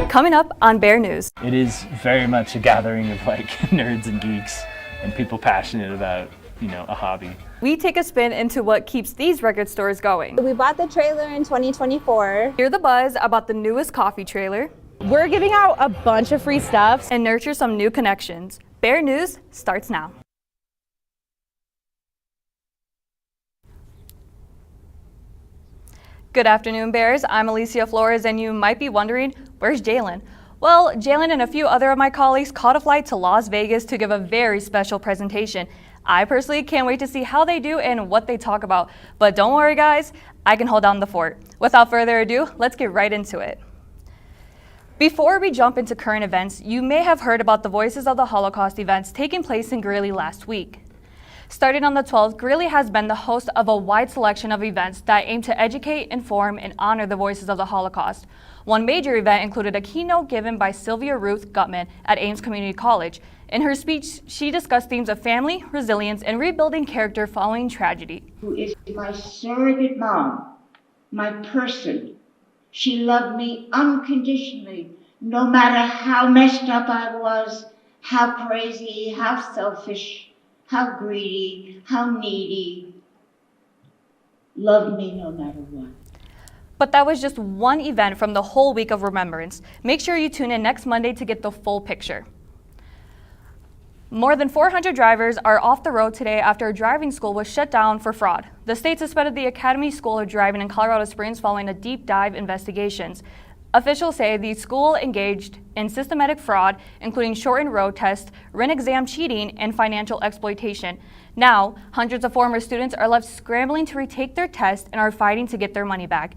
Coming up on Bear News. It is very much a gathering of like nerds and geeks and people passionate about, a hobby. We take a spin into what keeps these record stores going. We bought the trailer in 2024. Hear the buzz about the newest coffee trailer. We're giving out a bunch of free stuff. And nurture some new connections. Bear News starts now. Good afternoon, Bears. I'm Alicia Flores, and you might be wondering, where's Jalen? Well, Jalen and a few other of my colleagues caught a flight to Las Vegas to give a very special presentation. I personally can't wait to see how they do and what they talk about. But don't worry, guys, I can hold down the fort. Without further ado, let's get right into it. Before we jump into current events, you may have heard about the Voices of the Holocaust events taking place in Greeley last week. Starting on the 12th, Greeley has been the host of a wide selection of events that aim to educate, inform, and honor the voices of the Holocaust. One major event included a keynote given by Sylvia Ruth Gutman at Ames Community College. In her speech, she discussed themes of family, resilience, and rebuilding character following tragedy. Who is my surrogate mom, my person. She loved me unconditionally, no matter how messed up I was, how crazy, how selfish, how greedy, how needy. Loved me no matter what. But that was just one event from the whole week of remembrance. Make sure you tune in next Monday to get the full picture. More than 400 drivers are off the road today after a driving school was shut down for fraud. The state suspended the Academy School of Driving in Colorado Springs following a deep dive investigations. Officials say the school engaged in systematic fraud, including shortened road tests, written exam cheating, and financial exploitation. Now, hundreds of former students are left scrambling to retake their test and are fighting to get their money back.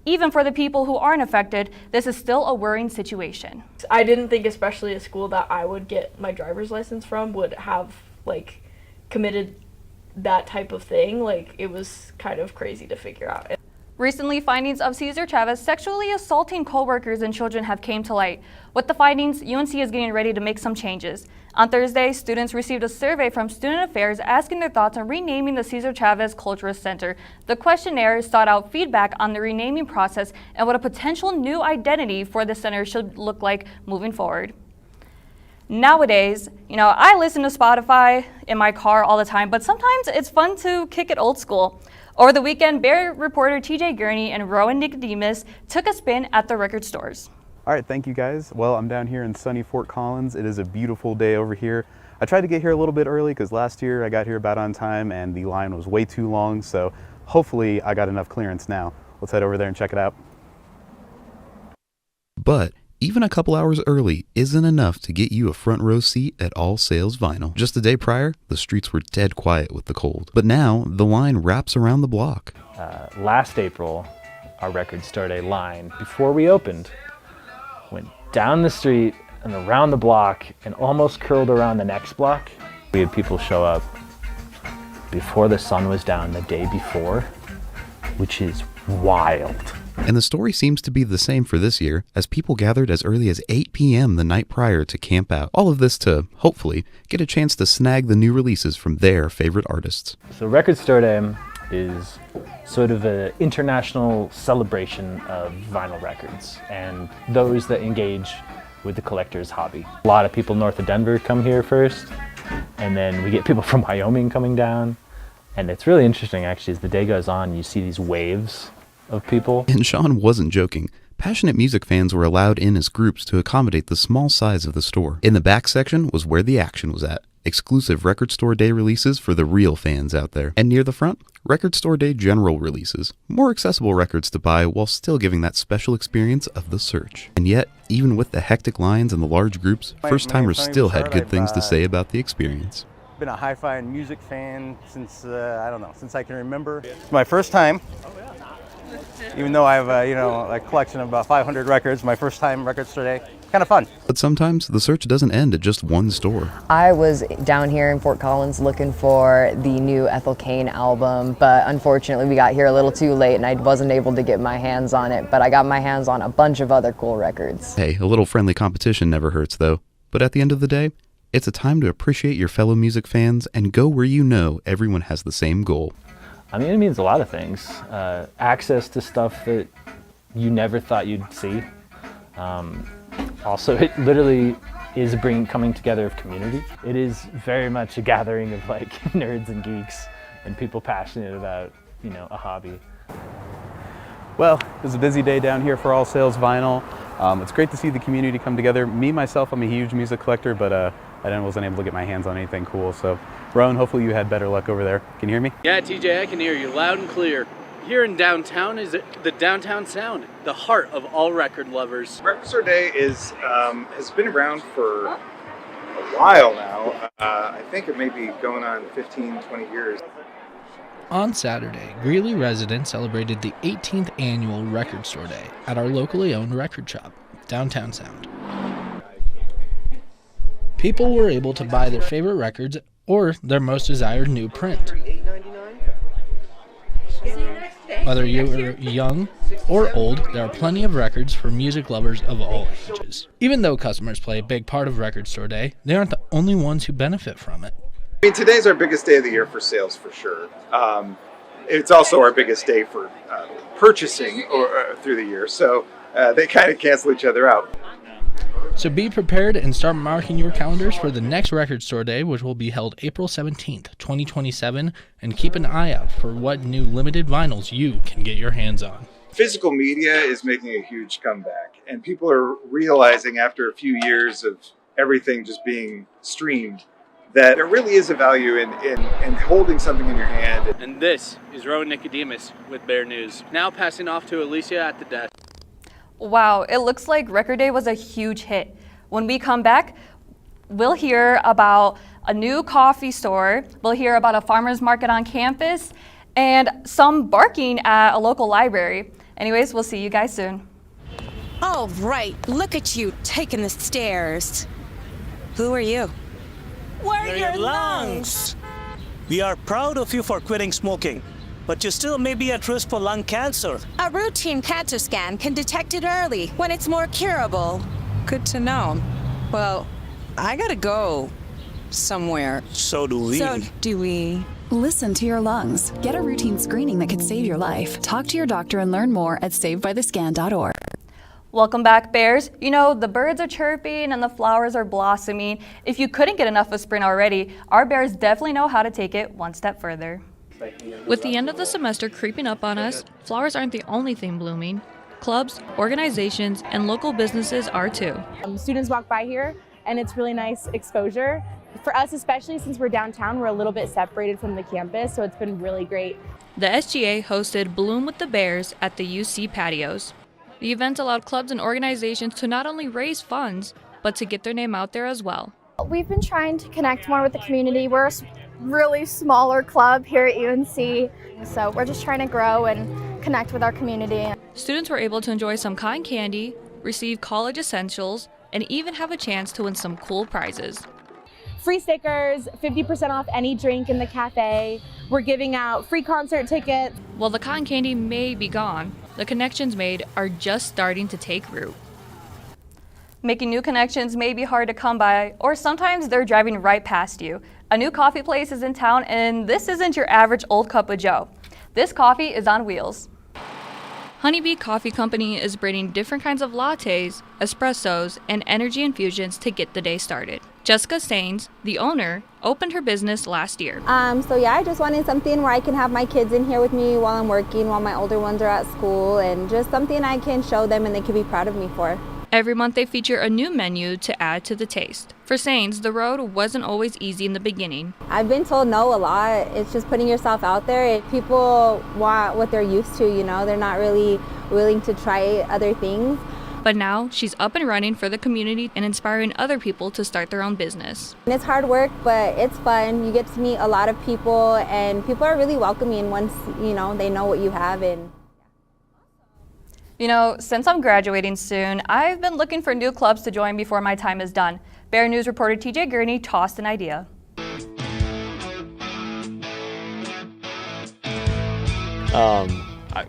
Even for the people who aren't affected, this is still a worrying situation. I didn't think especially a school that I would get my driver's license from would have committed that type of thing. It was kind of crazy to figure out. Recently, findings of Cesar Chavez sexually assaulting co-workers and children have came to light. With the findings, UNC is getting ready to make some changes. On Thursday, students received a survey from Student Affairs asking their thoughts on renaming the Cesar Chavez Cultural Center. The questionnaire sought out feedback on the renaming process and what a potential new identity for the center should look like moving forward. Nowadays, I listen to Spotify in my car all the time, but sometimes it's fun to kick it old school. Over the weekend, Bear reporter TJ Gurney and Rowan Nicodemus took a spin at the record stores. All right, thank you guys. Well, I'm down here in sunny Fort Collins. It is a beautiful day over here. I tried to get here a little bit early because last year I got here about on time and the line was way too long, so hopefully I got enough clearance now. Let's head over there and check it out. But even a couple hours early isn't enough to get you a front row seat at All Sales Vinyl. Just the day prior, the streets were dead quiet with the cold. But now, the line wraps around the block. Last April, our record store day line, before we opened, went down the street and around the block and almost curled around the next block. We had people show up before the sun was down the day before, which is wild. And the story seems to be the same for this year, as people gathered as early as 8 p.m. the night prior to camp out. All of this to, hopefully, get a chance to snag the new releases from their favorite artists. So Record Store Day is sort of an international celebration of vinyl records and those that engage with the collector's hobby. A lot of people north of Denver come here first, and then we get people from Wyoming coming down. And it's really interesting, actually, as the day goes on, you see these waves of people. And Sean wasn't joking. Passionate music fans were allowed in as groups to accommodate the small size of the store. In the back section was where the action was at. Exclusive Record Store Day releases for the real fans out there. And near the front, Record Store Day general releases. More accessible records to buy while still giving that special experience of the search. And yet, even with the hectic lines and the large groups, first-timers still had good things to say about the experience. Been a hi-fi and music fan since, since I can remember. It's my first time. Even though I have a collection of about 500 records, my first time Record Store Day, kind of fun. But sometimes the search doesn't end at just one store. I was down here in Fort Collins looking for the new Ethel Cain album, but unfortunately we got here a little too late and I wasn't able to get my hands on it, but I got my hands on a bunch of other cool records. Hey, a little friendly competition never hurts though. But at the end of the day, it's a time to appreciate your fellow music fans and go where you know everyone has the same goal. I mean, it means a lot of things. Access to stuff that you never thought you'd see. Also, it literally is a coming together of community. It is very much a gathering of like nerds and geeks and people passionate about, you know, a hobby. Well, it was a busy day down here for All Sales Vinyl. It's great to see the community come together. Me, myself, I'm a huge music collector, but I wasn't able to get my hands on anything cool. So, Rowan, hopefully you had better luck over there. Can you hear me? Yeah, TJ, I can hear you loud and clear. Here in downtown is the Downtown Sound, the heart of all record lovers. Record Store Day has been around for a while now. I think it may be going on 15, 20 years. On Saturday, Greeley residents celebrated the 18th annual Record Store Day at our locally owned record shop, Downtown Sound. People were able to buy their favorite records or their most desired new print. Whether you are young or old, there are plenty of records for music lovers of all ages. Even though customers play a big part of Record Store Day, they aren't the only ones who benefit from it. I mean, today's our biggest day of the year for sales, for sure. It's also our biggest day for purchasing through the year, so they kind of cancel each other out. So be prepared and start marking your calendars for the next Record Store Day, which will be held April 17th, 2027, and keep an eye out for what new limited vinyls you can get your hands on. Physical media is making a huge comeback, and people are realizing after a few years of everything just being streamed that there really is a value in holding something in your hand. And this is Rowan Nicodemus with Bear News. Now passing off to Alicia at the desk. Wow, it looks like Record Day was a huge hit. When we come back, we'll hear about a new coffee store, we'll hear about a farmer's market on campus, and some barking at a local library. Anyways, we'll see you guys soon. All right, look at you taking the stairs. Who are you? We're your lungs. We are proud of you for quitting smoking, but you still may be at risk for lung cancer. A routine cancer scan can detect it early when it's more curable. Good to know. Well, I gotta go somewhere. So do we. Listen to your lungs. Get a routine screening that could save your life. Talk to your doctor and learn more at savedbythescan.org. Welcome back, Bears. You know, the birds are chirping and the flowers are blossoming. If you couldn't get enough of spring already, our Bears definitely know how to take it one step further. With the end of the semester creeping up on us, flowers aren't the only thing blooming. Clubs, organizations, and local businesses are too. Students walk by here and it's really nice exposure. For us, especially since we're downtown, we're a little bit separated from the campus, so it's been really great. The SGA hosted Bloom with the Bears at the UC patios. The event allowed clubs and organizations to not only raise funds, but to get their name out there as well. We've been trying to connect more with the community. We're a really smaller club here at UNC, so we're just trying to grow and connect with our community. Students were able to enjoy some cotton candy, receive college essentials, and even have a chance to win some cool prizes. Free stickers, 50% off any drink in the cafe. We're giving out free concert tickets. While the cotton candy may be gone, the connections made are just starting to take root. Making new connections may be hard to come by, or sometimes they're driving right past you. A new coffee place is in town, and this isn't your average old cup of joe. This coffee is on wheels. Honeybee Coffee Company is bringing different kinds of lattes, espressos, and energy infusions to get the day started. Jessica Sains, the owner, opened her business last year. So yeah, I just wanted something where I can have my kids in here with me while I'm working, while my older ones are at school, and just something I can show them and they can be proud of me for. Every month they feature a new menu to add to the taste. For Sains, the road wasn't always easy in the beginning. I've been told no a lot. It's just putting yourself out there. People want what they're used to, you know, they're not really willing to try other things. But now she's up and running for the community and inspiring other people to start their own business. And it's hard work, but it's fun. You get to meet a lot of people, and people are really welcoming once, you know, they know what you have. And you know, since I'm graduating soon, I've been looking for new clubs to join before my time is done. Bear News reporter TJ Gurney tossed an idea.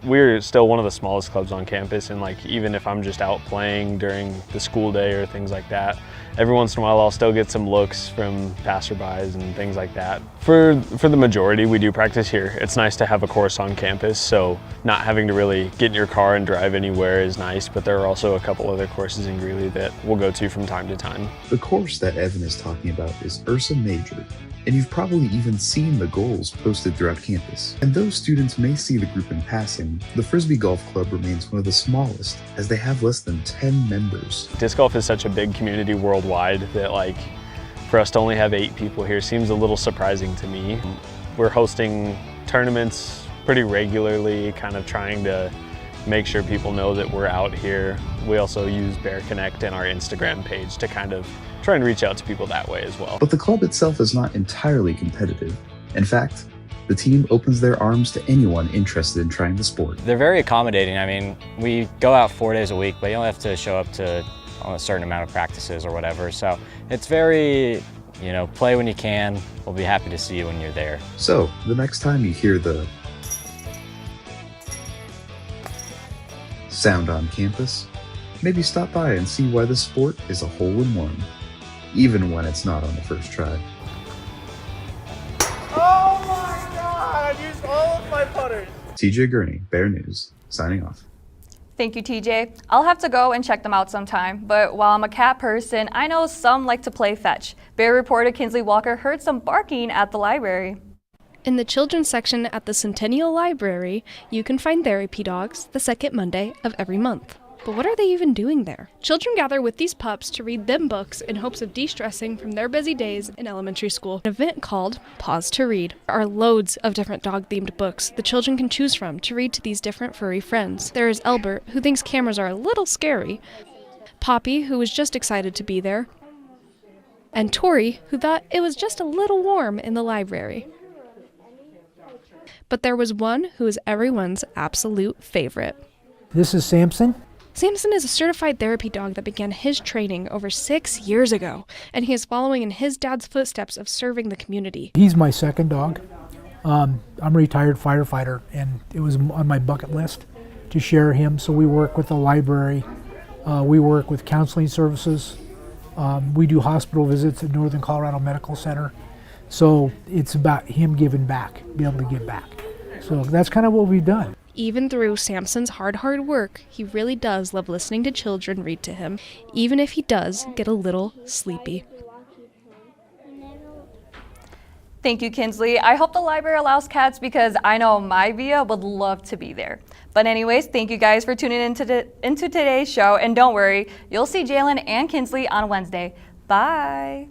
We're still one of the smallest clubs on campus, and like even if I'm just out playing during the school day or things like that, every once in a while I'll still get some looks from passerbys and things like that. For the majority, we do practice here. It's nice to have a course on campus, so not having to really get in your car and drive anywhere is nice, but there are also a couple other courses in Greeley that we'll go to from time to time. The course that Evan is talking about is Ursa Major, and you've probably even seen the goals posted throughout campus. And though students may see the group in passing, the Frisbee Golf Club remains one of the smallest, as they have less than 10 members. Disc golf is such a big community worldwide that for us to only have 8 people here seems a little surprising to me. We're hosting tournaments pretty regularly, kind of trying to make sure people know that we're out here. We also use Bear Connect and our Instagram page to kind of try and reach out to people that way as well. But the club itself is not entirely competitive. In fact, the team opens their arms to anyone interested in trying the sport. They're very accommodating. I mean, we go out 4 days a week, but you only have to show up to a certain amount of practices or whatever. So it's very, play when you can. We'll be happy to see you when you're there. So the next time you hear the sound on campus, maybe stop by and see why this sport is a hole-in-one, even when it's not on the first try. Oh my God! I used all of my putters. TJ Gurney, Bear News, signing off. Thank you, TJ. I'll have to go and check them out sometime, but while I'm a cat person, I know some like to play fetch. Bear reporter Kinsley Walker heard some barking at the library. In the children's section at the Centennial Library, you can find therapy dogs the second Monday of every month. But what are they even doing there? Children gather with these pups to read them books in hopes of de-stressing from their busy days in elementary school. An event called Pause to Read. There are loads of different dog-themed books the children can choose from to read to these different furry friends. There is Albert, who thinks cameras are a little scary, Poppy, who was just excited to be there, and Tori, who thought it was just a little warm in the library. But there was one who is everyone's absolute favorite. This is Samson. Samson is a certified therapy dog that began his training over 6 years ago, and he is following in his dad's footsteps of serving the community. He's my second dog. I'm a retired firefighter, and it was on my bucket list to share him. So we work with the library, we work with counseling services, we do hospital visits at Northern Colorado Medical Center. So it's about him giving back, be able to give back. So that's kind of what we've done. Even through Samson's hard work, he really does love listening to children read to him, even if he does get a little sleepy. Thank you, Kinsley. I hope the library allows cats because I know my Via would love to be there. But anyways, thank you guys for tuning into today's show, and don't worry, you'll see Jalen and Kinsley on Wednesday. Bye.